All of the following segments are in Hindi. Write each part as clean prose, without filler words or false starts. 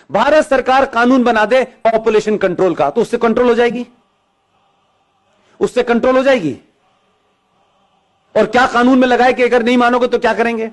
भारत सरकार कानून बना दे पॉपुलेशन कंट्रोल का, तो उससे कंट्रोल हो जाएगी, उससे कंट्रोल हो जाएगी। और क्या कानून में लगाए कि अगर नहीं मानोगे तो क्या करेंगे?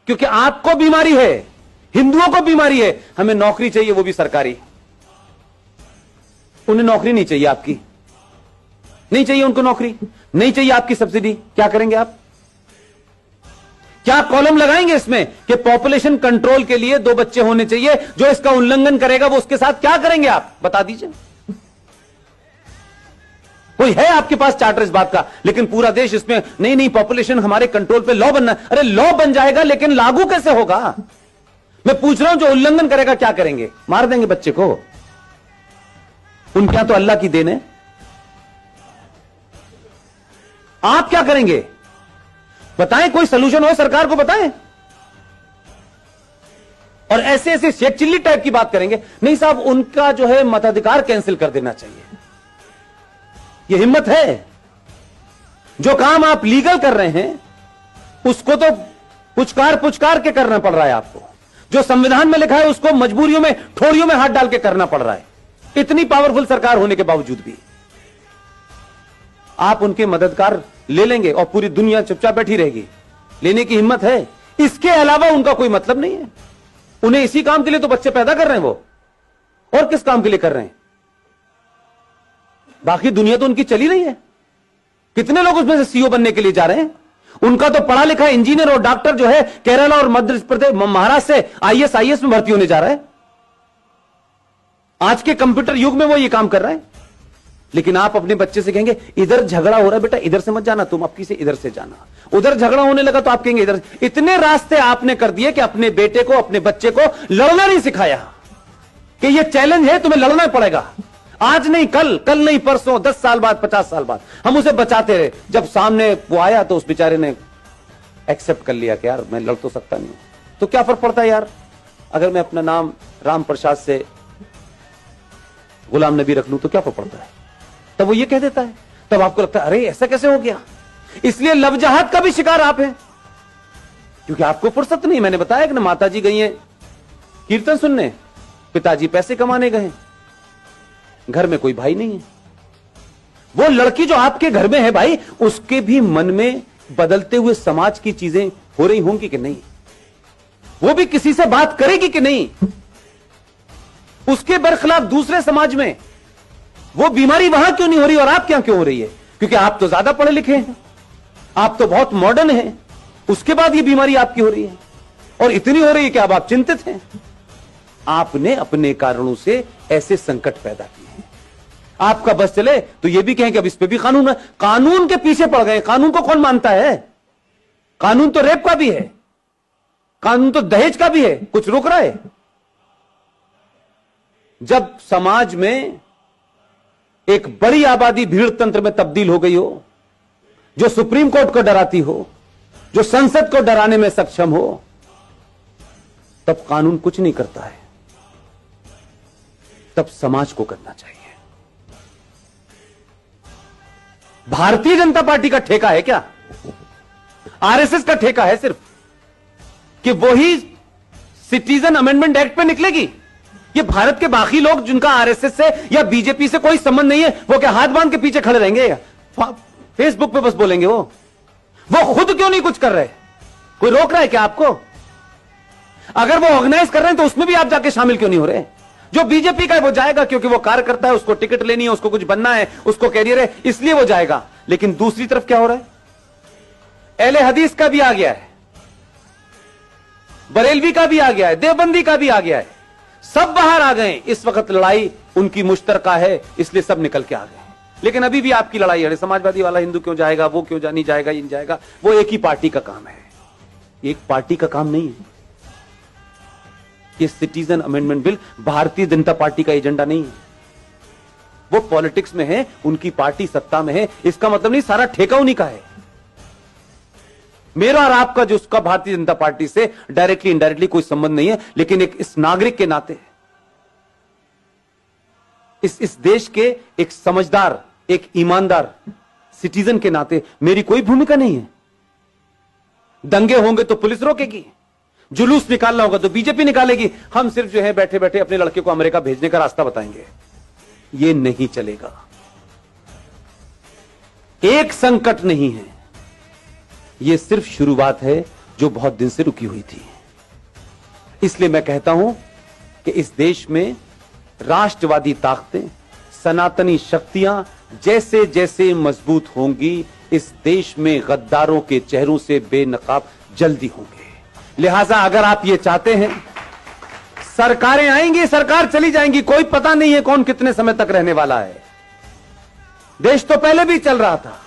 क्योंकि आपको बीमारी है, हिंदुओं को बीमारी है, हमें नौकरी चाहिए, वो भी सरकारी। उन्हें नौकरी नहीं चाहिए, आपकी नहीं चाहिए, उनको नौकरी नहीं चाहिए, आपकी सब्सिडी। क्या करेंगे आप? क्या कॉलम लगाएंगे इसमें कि पॉपुलेशन कंट्रोल के लिए 2 बच्चे होने चाहिए, जो इसका उल्लंघन करेगा वो उसके साथ क्या करेंगे आप? बता दीजिए। कोई है आपके पास चार्टर इस बात का? लेकिन पूरा देश इसमें नहीं नहीं, पॉपुलेशन हमारे कंट्रोल पे लॉ बनना। अरे लॉ बन जाएगा, लेकिन लागू कैसे होगा? मैं पूछ रहा हूं, जो उल्लंघन करेगा क्या करेंगे? मार देंगे बच्चे को? उनके यहां तो अल्लाह की देन है। आप क्या करेंगे? बताएं, कोई सलूशन हो सरकार को बताएं। और ऐसे ऐसे शेख चिल्ली टाइप की बात करेंगे। नहीं साहब, उनका जो है मताधिकार कैंसिल कर देना चाहिए। यह हिम्मत है? जो काम आप लीगल कर रहे हैं उसको तो पुचकार पुचकार के करना पड़ रहा है आपको। जो संविधान में लिखा है उसको मजबूरियों में, ठोड़ियों में हाथ डाल के करना पड़ रहा है, इतनी पावरफुल सरकार होने के बावजूद भी। आप उनके मददगार ले लेंगे और पूरी दुनिया चुपचाप बैठी रहेगी। लेने की हिम्मत है? इसके अलावा उनका कोई मतलब नहीं है। उन्हें इसी काम के लिए तो बच्चे पैदा कर रहे हैं वो, और किस काम के लिए कर रहे हैं? बाकी दुनिया तो उनकी चली रही है। कितने लोग उसमें से सीईओ बनने के लिए जा रहे हैं? उनका तो पढ़ा लिखा इंजीनियर और डॉक्टर जो है केरला और मध्य प्रदेश, महाराष्ट्र से आईएएस में भर्ती होने जा रहा है। आज के कंप्यूटर युग में वो ये काम कर रहा है। लेकिन आप अपने बच्चे से कहेंगे इधर झगड़ा हो रहा है बेटा, इधर से मत जाना, तुम आपकी से इधर से जाना। उधर झगड़ा होने लगा तो आप कहेंगे इधर। इतने रास्ते आपने कर दिए कि अपने बेटे को, अपने बच्चे को लड़ना नहीं सिखाया कि ये चैलेंज है, तुम्हें लड़ना पड़ेगा। आज नहीं कल, कल नहीं परसों, 10 साल बाद, 50 साल बाद हम उसे बचाते रहे। जब सामने वो आया तो उस बेचारे ने एक्सेप्ट कर लिया कि यार मैं लड़ तो सकता नहीं। तो क्या फर्क पड़ता है यार, अगर मैं अपना नाम राम प्रसाद से गुलाम नबी रख लूं तो क्या फर्क पड़ता है? तब वो ये कह देता है। तब आपको लगता है अरे ऐसा कैसे हो गया? इसलिए लवजहाद का भी शिकार आप हैं, क्योंकि आपको फुर्सत नहीं। मैंने बताया कि ना, माताजी गई हैं कीर्तन सुनने, पिताजी पैसे कमाने गए, घर में कोई भाई नहीं है। वो लड़की जो आपके घर में है भाई, उसके भी मन में बदलते हुए समाज की चीजें हो रही होंगी कि नहीं? वो भी किसी से बात करेगी कि नहीं? उसके बरखिलाफ दूसरे समाज में वो बीमारी वहां क्यों नहीं हो रही और आप क्या क्यों हो रही है? क्योंकि आप तो ज्यादा पढ़े लिखे हैं, आप तो बहुत मॉडर्न हैं, उसके बाद ये बीमारी आपकी हो रही है। और इतनी हो रही है कि अब आप चिंतित हैं। आपने अपने कारणों से ऐसे संकट पैदा किए हैं। आपका बस चले तो ये भी कहें कि अब इस पे भी कानून है। कानून के पीछे पड़ गए। कानून को कौन मानता है? कानून तो रेप का भी है, कानून तो दहेज का भी है। कुछ रोक रहा है? जब समाज में एक बड़ी आबादी भीड़ तंत्र में तब्दील हो गई हो, जो सुप्रीम कोर्ट को डराती हो, जो संसद को डराने में सक्षम हो, तब कानून कुछ नहीं करता है, तब समाज को करना चाहिए। भारतीय जनता पार्टी का ठेका है क्या? आरएसएस का ठेका है सिर्फ कि वही सिटीजन अमेंडमेंट एक्ट पे निकलेगी? ये भारत के बाकी लोग जिनका आरएसएस से या बीजेपी से कोई संबंध नहीं है, वो क्या हाथ बांध के पीछे खड़े रहेंगे? फेसबुक पे बस बोलेंगे? वो खुद क्यों नहीं कुछ कर रहे? कोई रोक रहा है क्या आपको? अगर वो ऑर्गेनाइज कर रहे हैं तो उसमें भी आप जाके शामिल क्यों नहीं हो रहे? जो बीजेपी का है वो जाएगा क्योंकि वो कार्य करता है, उसको टिकट लेनी है, उसको कुछ बनना है, उसको कैरियर है, इसलिए वो जाएगा। लेकिन दूसरी तरफ क्या हो रहा है? अहले हदीस का भी आ गया है, बरेलवी का भी आ गया है, देवबंदी का भी आ गया है, सब बाहर आ गए। इस वक्त लड़ाई उनकी मुश्तरका है, इसलिए सब निकल के आ गए। लेकिन अभी भी आपकी लड़ाई है, समाजवादी वाला हिंदू क्यों जाएगा, वो क्यों नहीं जाएगा, ये नहीं जाएगा। वो एक ही पार्टी का काम है, एक पार्टी का काम नहीं है। ये citizen amendment bill Bharatiya Janata party का एजेंडा नहीं है। वो पॉलिटिक्स में है, उनकी पार्टी सत्ता में है, इसका मतलब नहीं सारा ठेका उन्हीं का है। मेरा और आपका जो उसका भारतीय जनता पार्टी से डायरेक्टली इनडायरेक्टली कोई संबंध नहीं है, लेकिन एक इस नागरिक के नाते, इस देश के एक समझदार, एक ईमानदार सिटीजन के नाते मेरी कोई भूमिका नहीं है। दंगे होंगे तो पुलिस रोकेगी, जुलूस निकालना होगा तो बीजेपी निकालेगी, हम सिर्फ जो है बैठे बैठे अपने लड़के को अमेरिका भेजने का रास्ता बताएंगे। ये नहीं चलेगा। एक संकट नहीं है, ये सिर्फ शुरुआत है जो बहुत दिन से रुकी हुई थी। इसलिए मैं कहता हूं कि इस देश में राष्ट्रवादी ताकतें, सनातनी शक्तियां जैसे जैसे मजबूत होंगी, इस देश में गद्दारों के चेहरों से बेनकाब जल्दी होंगे। लिहाजा अगर आप ये चाहते हैं, सरकारें आएंगी, सरकार चली जाएंगी, कोई पता नहीं है कौन कितने समय तक रहने वाला है। देश तो पहले भी चल रहा था,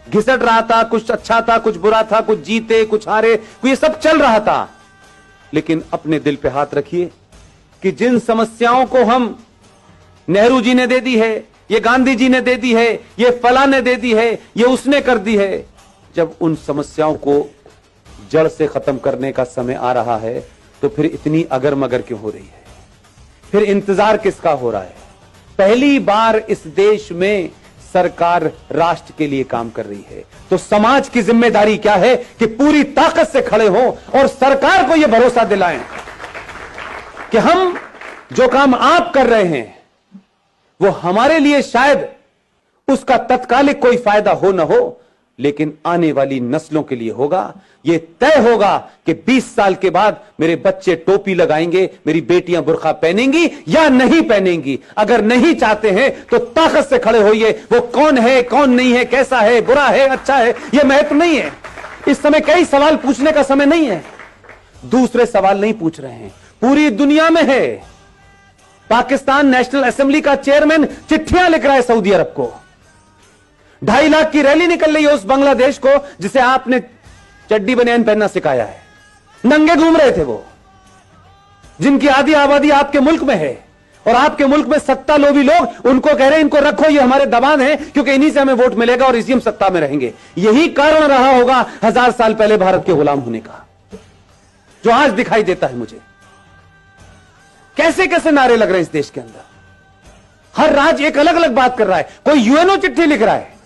घिसट रहा था, कुछ अच्छा था, कुछ बुरा था, कुछ जीते कुछ हारे, ये सब चल रहा था। लेकिन अपने दिल पे हाथ रखिए कि जिन समस्याओं को हम नेहरू जी ने दे दी है, ये गांधी जी ने दे दी है, ये फला ने दे दी है, ये उसने कर दी है, जब उन समस्याओं को जड़ से खत्म करने का समय आ रहा है तो फिर इतनी अगर मगर क्यों हो रही है? फिर इंतजार किसका हो रहा है? पहली बार इस देश में सरकार राष्ट्र के लिए काम कर रही है, तो समाज की जिम्मेदारी क्या है कि पूरी ताकत से खड़े हों और सरकार को यह भरोसा दिलाएं कि हम जो काम आप कर रहे हैं वो हमारे लिए शायद उसका तत्कालिक कोई फायदा हो ना हो, लेकिन आने वाली नस्लों के लिए होगा। यह तय होगा कि 20 साल के बाद मेरे बच्चे टोपी लगाएंगे, मेरी बेटियां बुर्का पहनेंगी या नहीं पहनेंगी। अगर नहीं चाहते हैं तो ताकत से खड़े होइए। वो कौन है, कौन नहीं है, कैसा है, बुरा है, अच्छा है, यह महत्व नहीं है। इस समय कई सवाल पूछने का समय नहीं है। दूसरे सवाल नहीं पूछ रहे हैं, पूरी दुनिया में है। पाकिस्तान नेशनल असेंबली का चेयरमैन चिट्ठियां लिख रहा है सऊदी अरब को। 2.5 लाख की रैली निकल रही है उस बांग्लादेश को जिसे आपने चड्डी बनियान पहनना सिखाया है। नंगे घूम रहे थे वो, जिनकी आधी आबादी आपके मुल्क में है, और आपके मुल्क में सत्ता लोभी लोग उनको कह रहे हैं इनको रखो, ये हमारे दबान है, क्योंकि इन्हीं से हमें वोट मिलेगा और इसी हम सत्ता में रहेंगे। यही कारण रहा होगा 1000 साल पहले भारत के गुलाम होने का, जो आज दिखाई देता है मुझे। कैसे कैसे नारे लग रहे हैं इस देश के अंदर, हर राज्य एक अलग अलग बात कर रहा है। कोई यूएनओ चिट्ठी लिख रहा है,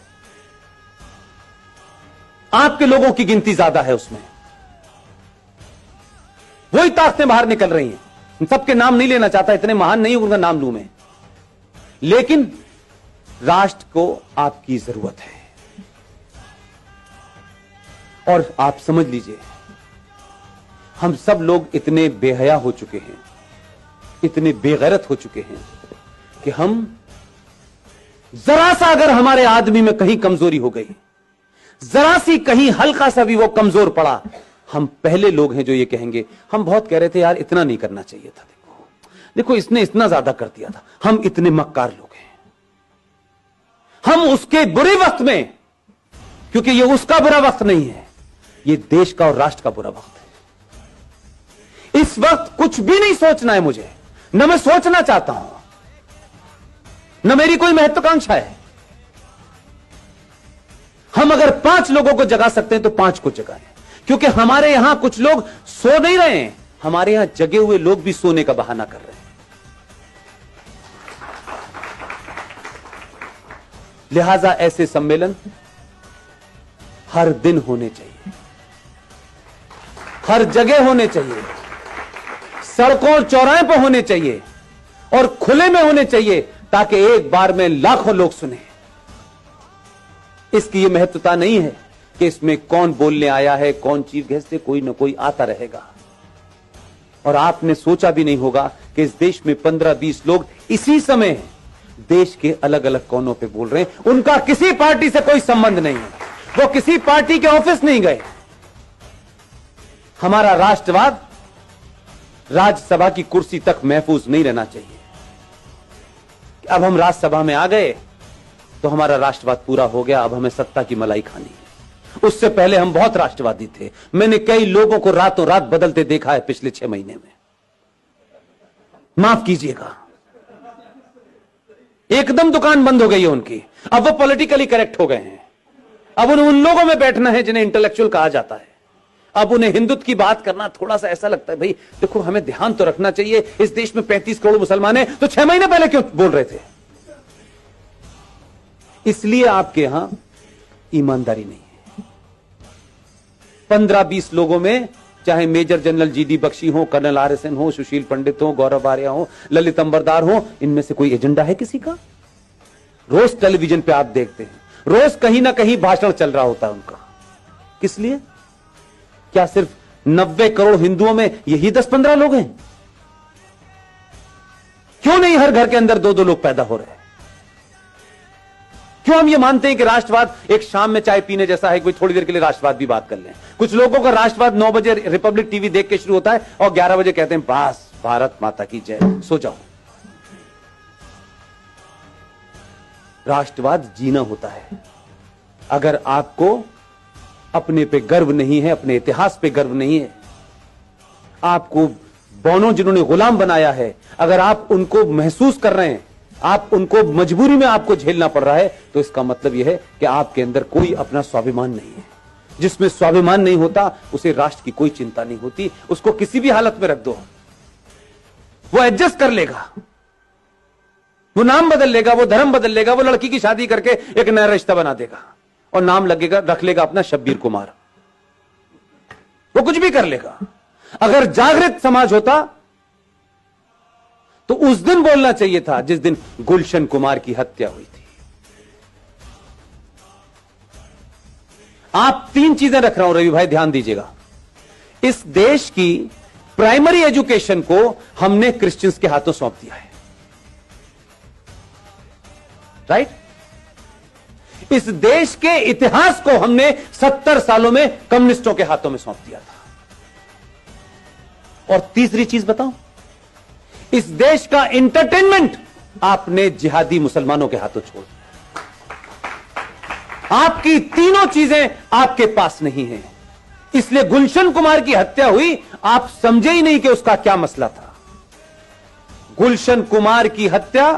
आपके लोगों की गिनती ज्यादा है उसमें, वही ताकतें बाहर निकल रही हैं। सबके नाम नहीं लेना चाहता, इतने महान नहीं उनका नाम लूं मैं, लेकिन राष्ट्र को आपकी जरूरत है। और आप समझ लीजिए, हम सब लोग इतने बेहया हो चुके हैं, इतने बेगैरत हो चुके हैं कि हम जरा सा अगर हमारे आदमी में कहीं कमजोरी हो गई, जरा सी कहीं हल्का सा भी वो कमजोर पड़ा, हम पहले लोग हैं जो ये कहेंगे। हम बहुत कह रहे थे यार इतना नहीं करना चाहिए था, देखो इसने इतना ज्यादा कर दिया था, हम इतने मक्कार लोग हैं। हम उसके बुरे वक्त में, क्योंकि ये उसका बुरा वक्त नहीं है, ये देश का और राष्ट्र का बुरा वक्त है। इस वक्त कुछ भी नहीं सोचना है मुझे, न मैं सोचना चाहता हूं, न मेरी कोई महत्वाकांक्षा है। हम अगर 5 लोगों को जगा सकते हैं तो 5 को जगाएं, क्योंकि हमारे यहां कुछ लोग सो नहीं रहे हैं, हमारे यहां जगे हुए लोग भी सोने का बहाना कर रहे हैं। लिहाजा ऐसे सम्मेलन हर दिन होने चाहिए, हर जगह होने चाहिए, सड़कों और चौराहे पर होने चाहिए और खुले में होने चाहिए, ताकि एक बार में लाखों लोग सुने। इसकी यह महत्वता नहीं है कि इसमें कौन बोलने आया है, कौन चीफ गेस्ट है, कोई ना कोई आता रहेगा। और आपने सोचा भी नहीं होगा कि इस देश में 15-20 लोग इसी समय देश के अलग अलग कोनों पे बोल रहे हैं। उनका किसी पार्टी से कोई संबंध नहीं है, वो किसी पार्टी के ऑफिस नहीं गए। हमारा राष्ट्रवाद राज्यसभा की कुर्सी तक महफूज नहीं रहना चाहिए। अब हम राज्यसभा में आ गए तो हमारा राष्ट्रवाद पूरा हो गया, अब हमें सत्ता की मलाई खानी है। उससे पहले हम बहुत राष्ट्रवादी थे। मैंने कई लोगों को रातों रात बदलते देखा है पिछले 6 महीने में, माफ कीजिएगा। एकदम दुकान बंद हो गई है उनकी, अब वो पॉलिटिकली करेक्ट हो गए हैं। अब उन लोगों में बैठना है जिन्हें इंटेलेक्चुअल कहा जाता है। अब उन्हें हिंदुत्व की बात करना थोड़ा सा ऐसा लगता है, भाई देखो हमें ध्यान तो रखना चाहिए, इस देश में 35 करोड़ मुसलमान हैं, तो 6 महीने पहले क्यों बोल रहे थे? इसलिए आपके यहां ईमानदारी नहीं है। 15-20 लोगों में चाहे मेजर जनरल जीडी बख्शी हो, कर्नल RSN हो, सुशील पंडित हो, गौरव आर्या हो, ललित अंबरदार हो, इनमें से कोई एजेंडा है किसी का? रोज टेलीविजन पे आप देखते हैं, रोज कहीं ना कहीं भाषण चल रहा होता है उनका। किस लिए? क्या सिर्फ 90 करोड़ हिंदुओं में यही 10-15 लोग हैं? क्यों नहीं हर घर के अंदर 2-2 लोग पैदा हो रहे हैं? क्यों हम ये मानते हैं कि राष्ट्रवाद एक शाम में चाय पीने जैसा है, कोई थोड़ी देर के लिए राष्ट्रवाद भी बात कर लें? कुछ लोगों का राष्ट्रवाद 9 बजे रिपब्लिक टीवी देख के शुरू होता है और 11 बजे कहते हैं बस भारत माता की जय, सो जाओ। राष्ट्रवाद जीना होता है। अगर आपको अपने पे गर्व नहीं है, अपने इतिहास पे गर्व नहीं है, आपको बौनों जिन्होंने गुलाम बनाया है, अगर आप उनको महसूस कर रहे हैं, आप उनको मजबूरी में आपको झेलना पड़ रहा है, तो इसका मतलब यह है कि आपके अंदर कोई अपना स्वाभिमान नहीं है। जिसमें स्वाभिमान नहीं होता उसे राष्ट्र की कोई चिंता नहीं होती। उसको किसी भी हालत में रख दो, वो एडजस्ट कर लेगा, वो नाम बदल लेगा, वो धर्म बदल लेगा, वो लड़की की शादी करके एक नया रिश्ता बना देगा और नाम लगेगा, रख लेगा अपना शब्बीर कुमार। वो कुछ भी कर लेगा। अगर जागृत समाज होता तो उस दिन बोलना चाहिए था जिस दिन गुलशन कुमार की हत्या हुई थी। आप 3 चीजें रख रहा हूं रवि भाई, ध्यान दीजिएगा। इस देश की प्राइमरी एजुकेशन को हमने क्रिश्चियंस के हाथों सौंप दिया है, राइट? इस देश के इतिहास को हमने 70 सालों में कम्युनिस्टों के हाथों में सौंप दिया था। और तीसरी चीज बताऊं, इस देश का एंटरटेनमेंट आपने जिहादी मुसलमानों के हाथों छोड़ दिया। आपकी तीनों चीजें आपके पास नहीं है, इसलिए गुलशन कुमार की हत्या हुई, आप समझे ही नहीं कि उसका क्या मसला था। गुलशन कुमार की हत्या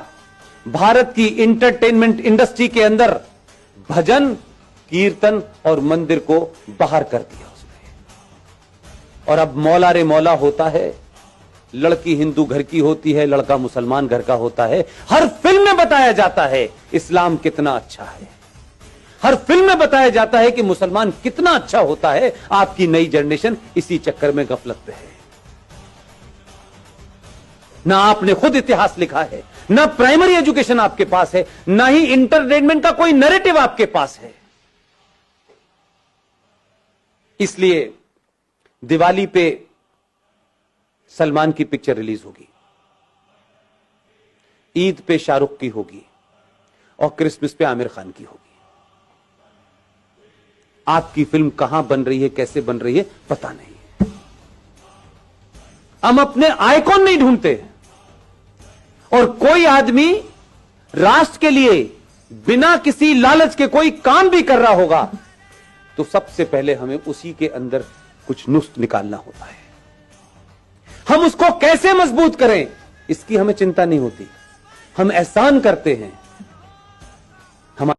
भारत की एंटरटेनमेंट इंडस्ट्री के अंदर भजन, कीर्तन और मंदिर को बाहर कर दिया उसने। और अब मौला रे मौला होता है, लड़की हिंदू घर की होती है, लड़का मुसलमान घर का होता है। हर फिल्म में बताया जाता है इस्लाम कितना अच्छा है, हर फिल्म में बताया जाता है कि मुसलमान कितना अच्छा होता है। आपकी नई जनरेशन इसी चक्कर में गफलत पे है। ना आपने खुद इतिहास लिखा है, ना प्राइमरी एजुकेशन आपके पास है, ना ही इंटरटेनमेंट का कोई नैरेटिव आपके पास है। इसलिए दिवाली पे सलमान की पिक्चर रिलीज होगी, ईद पे शाहरुख की होगी और क्रिसमस पे आमिर खान की होगी। आपकी फिल्म कहां बन रही है, कैसे बन रही है, पता नहीं। हम अपने आइकॉन नहीं ढूंढते। और कोई आदमी राष्ट्र के लिए बिना किसी लालच के कोई काम भी कर रहा होगा तो सबसे पहले हमें उसी के अंदर कुछ नुस्ख निकालना होता है। हम उसको कैसे मजबूत करें इसकी हमें चिंता नहीं होती। हम एहसान करते हैं